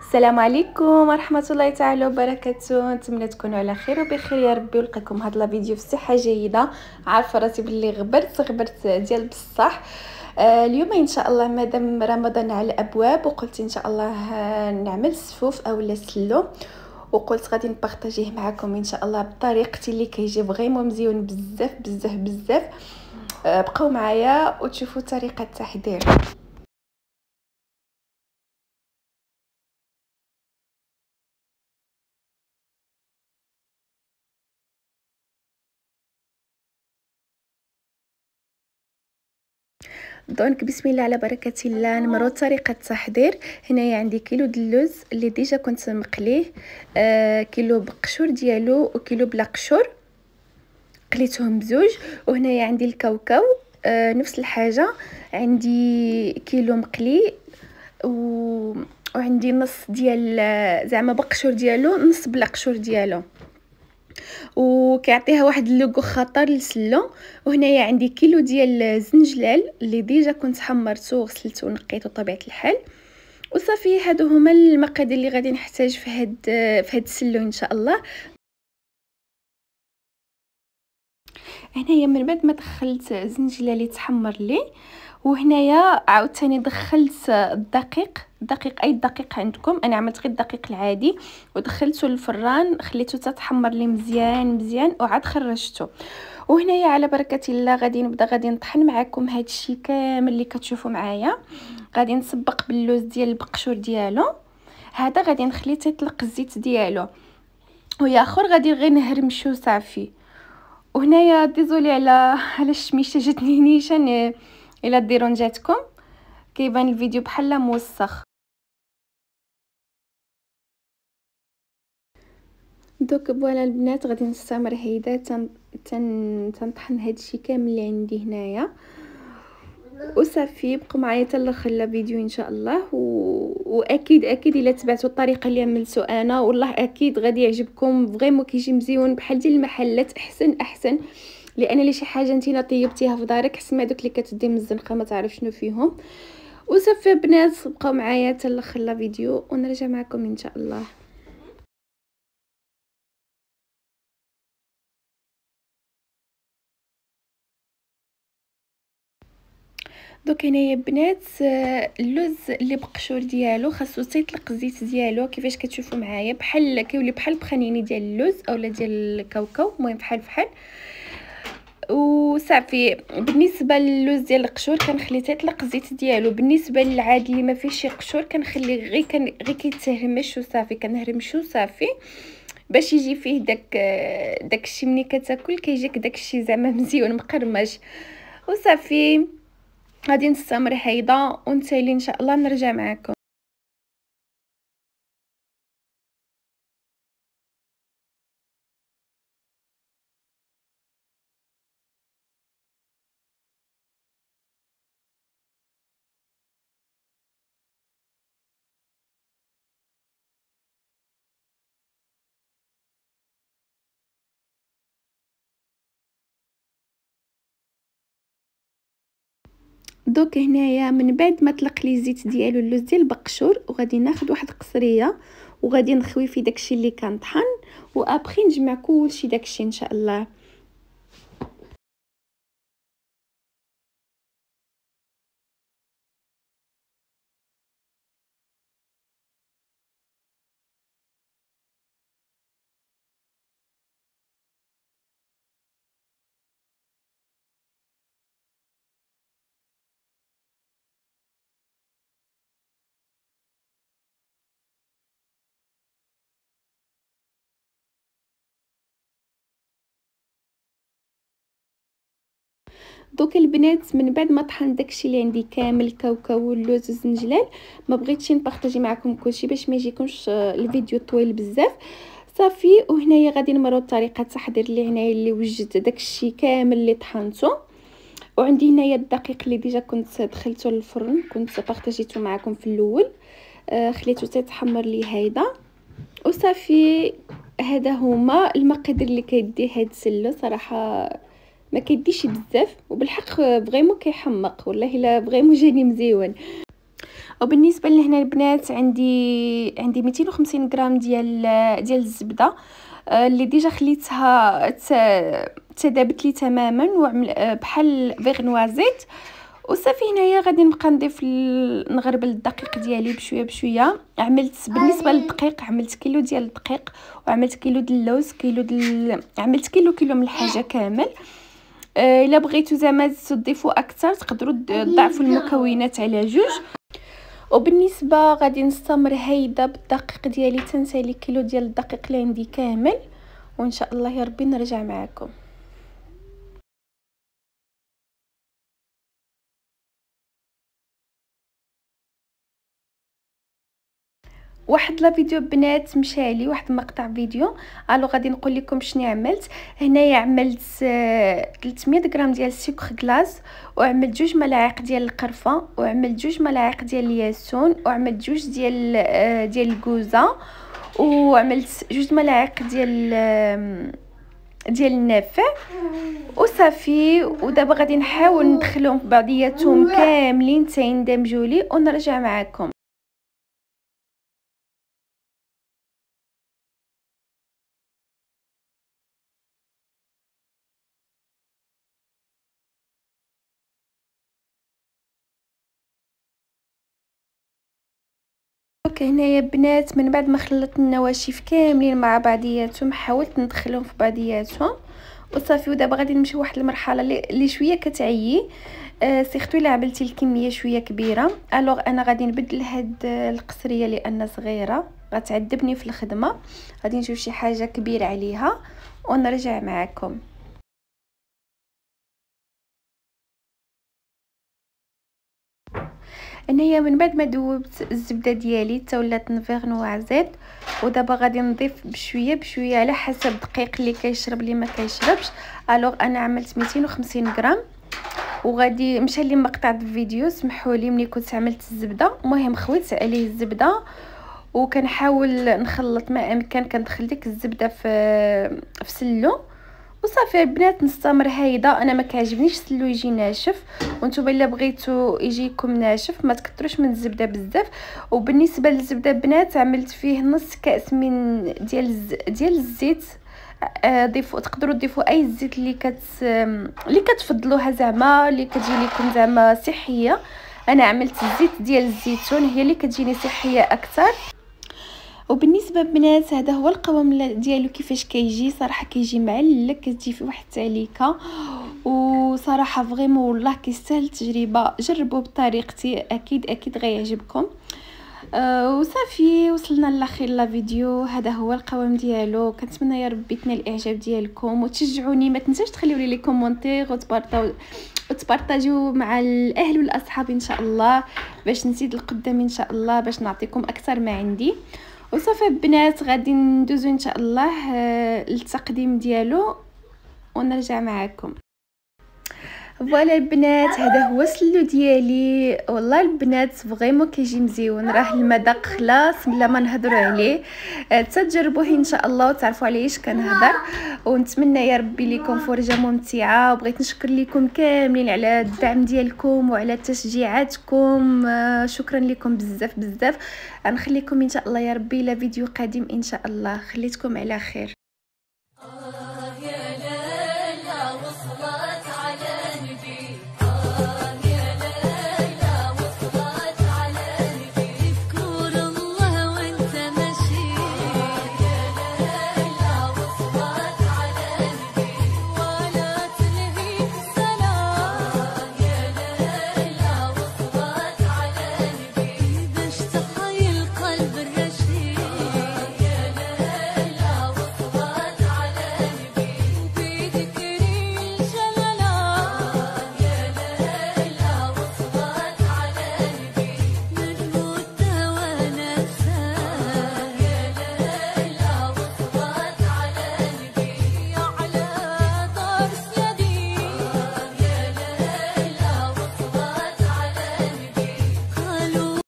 السلام عليكم ورحمه الله تعالى وبركاته. نتمنى تكونوا على خير وبخير يا ربي، ولقيكم هذا الفيديو في صحه جيده. عارفه راسي باللي غبرت ديال بصح. اليوم ان شاء الله مادام رمضان على الابواب، وقلت ان شاء الله نعمل سفوف اولا سلو، وقلت غادي نبارطاجيه معكم ان شاء الله بطريقتي اللي كيجي فريمون مزيون بزاف. بقاو معايا وتشوفوا طريقه التحضير. دونك بسم الله على بركه الله نمروا طريقه التحضير. هنايا عندي كيلو د اللوز اللي ديجا كنت مقليه، كيلو بقشور ديالو وكيلو بلا قشور قليتهم بزوج. وهنايا عندي الكاوكاو، نفس الحاجه، عندي كيلو مقلي وعندي نص ديال زعما بقشور ديالو، نص بلا قشور ديالو، وكيعطيها واحد اللوغو خطر للسلو. وهنايا عندي كيلو ديال الزنجلال اللي ديجا كنت حمرته وغسلته ونقيته بطبيعه الحال. وصافي هادو هما المقادير اللي غادي نحتاج في هاد السلو ان شاء الله. هنايا من بعد ما دخلت الزنجلال يتحمر لي، وهنايا عاوتاني دخلت الدقيق اي دقيق عندكم، انا عملت غير الدقيق العادي ودخلته للفران، خليته تتحمر لي مزيان وعاد خرجته. وهنايا على بركه الله غادي نطحن معكم هذا الشيء كامل اللي كتشوفوا معايا. غادي نسبق باللوز ديال البقشور ديالو، هذا غادي نخليه تيطلق الزيت ديالو، ويا اخر غادي غير نهرمشو صافي. وهنايا ديزولي على الشميشه جاتني نيشان، الا ديرون جاتكم كيبان الفيديو بحال موسخ. دوك فوالا البنات غادي نستمر هيدا تنطحن هادشي كامل اللي عندي هنايا وصافي. بقوا معايا حتى الاخر الفيديو ان شاء الله. واكيد الا تبعتوا الطريقه اللي عملتو انا، والله اكيد غادي يعجبكم فريمون، كيجي مزيون بحال ديال المحلات، احسن لان لي شي حاجه نتينا طيبتيها في دارك حسن ما دوك اللي كتدي من الزنقه ما تعرف شنو فيهم. وصافي بنات بقاو معايا حتى الاخر الفيديو ونرجع معكم ان شاء الله. دوك هنايا بنات اللوز اللي بقشور ديالو خاصو تيطلق الزيت ديالو كيفاش كتشوفوا معايا، بحال كيولي بحال بخانيني ديال اللوز اولا ديال الكاوكاو، المهم بحال وصافي. بالنسبه للوز ديال القشور كنخلي تيطلق الزيت ديالو، بالنسبه للعادي اللي ما فيهش قشور كنخلي غير كيتهرمش وصافي، كنهرمشو صافي باش يجي فيه داكشي ملي كتاكل كيجيك داكشي زعما مزيون مقرمش. وصافي غادي نستمر هيدا ونتالي ان شاء الله نرجع معكم. دوك هنايا من بعد ما طلق لي الزيت ديالو اللوز ديال البقشور، وغادي ناخذ واحد قصريه وغادي نخوي في داكشي اللي كنطحن، وابخي نجمع كلشي داكشي ان شاء الله. دوك البنات من بعد ما طحن داكشي اللي عندي كامل، الكاوكاو واللوز والزنجلال، ما بغيتش نبارطاجي معكم كلشي باش ما يجيكمش الفيديو طويل بزاف صافي. وهنايا غادي نمروا طريقه التحضير اللي هنايا اللي وجدت داكشي كامل اللي طحنته. وعندي هنايا الدقيق اللي ديجا كنت دخلته للفرن، كنت بارطاجيته معكم في الاول، خليته تيتحمر لي هيدا وصافي. هذا هما المقادير اللي كيدي هاد السلو، صراحه ما كيديش بزاف وبالحق فريمون كيحمق، والله الا فريمون جاني مزيون. وبالنسبه لهنا البنات عندي 250 غرام ديال الزبده اللي ديجا خليتها تذابت لي تماما وعمل بحال فيغنوازيت. وصافي هنايا غادي نبقى نغربل الدقيق ديالي بشويه بشويه. عملت بالنسبه للدقيق عملت كيلو ديال الدقيق، وعملت كيلو ديال اللوز، عملت كيلو من الحاجه كامل. الا بغيتو زعما تضيفوا اكثر تقدروا تضاعفوا المكونات على جوج. وبالنسبه غادي نستمر هيدا بالدقيق ديالي تنسالي كيلو ديال الدقيق اللي عندي كامل، وان شاء الله يا ربي نرجع معكم. واحد لا فيديو بنات مشالي واحد مقطع فيديو، الو غادي نقول لكم شنو عملت. هنايا عملت 300 غرام ديال السكر كلاص، وعملت 2 ملاعق ديال القرفه، وعملت 2 ملاعق ديال الياسون، وعملت 2 ديال الكوزه، وعملت 2 ملاعق ديال النافع وصافي. ودابا غادي نحاول ندخلهم في بعضياتهم كاملين حتى يندمجوا لي ونرجع معكم. هنايا بنات من بعد ما خلطت النواشف كاملين مع بعضياتهم حاولت ندخلهم في بعضياتهم وصافي. ودابا غادي نمشي واحد المرحله اللي شويه كتعيي، سيرتو الا عملتي الكميه شويه كبيره. الوغ انا غادي نبدل هاد القصريه لان صغيره غتعذبني في الخدمه، غادي نشوف شي حاجه كبيره عليها ونرجع معكم. انايا من بعد ما ذوبت الزبده ديالي حتى ولات نفيغنوازيت، ودابا غادي نضيف بشويه بشويه على حسب الدقيق اللي كيشرب اللي ما كيشربش. الوغ انا عملت 250 غرام وغادي مشى لي مقطع الفيديو، سمحوا لي ملي كنت عملت الزبده. المهم خويت عليه الزبده وكنحاول نخلط ما امكن، كندخل ديك الزبده في سلو وصافي. البنات نستمر هيدا، انا ما كيعجبنيش السلو يجي ناشف، وانتم الا بغيتو يجيكم ناشف ما تكثروش من الزبده بزاف. وبالنسبه للزبده بنات عملت فيه نص كاس من ديال الزيت. ضيفوا تقدروا تضيفوا اي زيت اللي كتفضلوها زعما اللي كتجي لكم زعما صحيه. انا عملت الزيت ديال الزيتون، هي اللي كتجيني صحيه اكثر. وبالنسبه بنات هذا هو القوام ديالو كيفاش كيجي. صراحه كيجي معلك، كتجي في واحد التعليكه، وصراحه فريمون والله كيستاهل التجربه. جربوا بطريقتي اكيد غيعجبكم. وصافي وصلنا لاخير لا فيديو. هذا هو القوام ديالو. كنتمنى يا ربي تنال الاعجاب ديالكم وتشجعوني. ما تنساوش تخليو لي كومونتير وتبارطاجيو مع الاهل والاصحاب ان شاء الله، باش نزيد لقدام ان شاء الله، باش نعطيكم اكثر ما عندي. وصافي البنات غادي ندوزو ان شاء الله للتقديم ديالو ونرجع معكم. فوالا البنات هذا هو السلو ديالي. والله البنات فريمون كيجي مزيون، راه المذاق خلاص بلا ما نهضروا عليه. تجربوه ان شاء الله وتعرفوا على ايش كنهضر. ونتمنى يا ربي لكم فرجه ممتعه، وبغيت نشكر لكم كاملين على الدعم ديالكم وعلى تشجيعاتكم. شكرا لكم بزاف. غنخليكم ان شاء الله يا ربي الى فيديو قادم ان شاء الله. خليتكم على خير.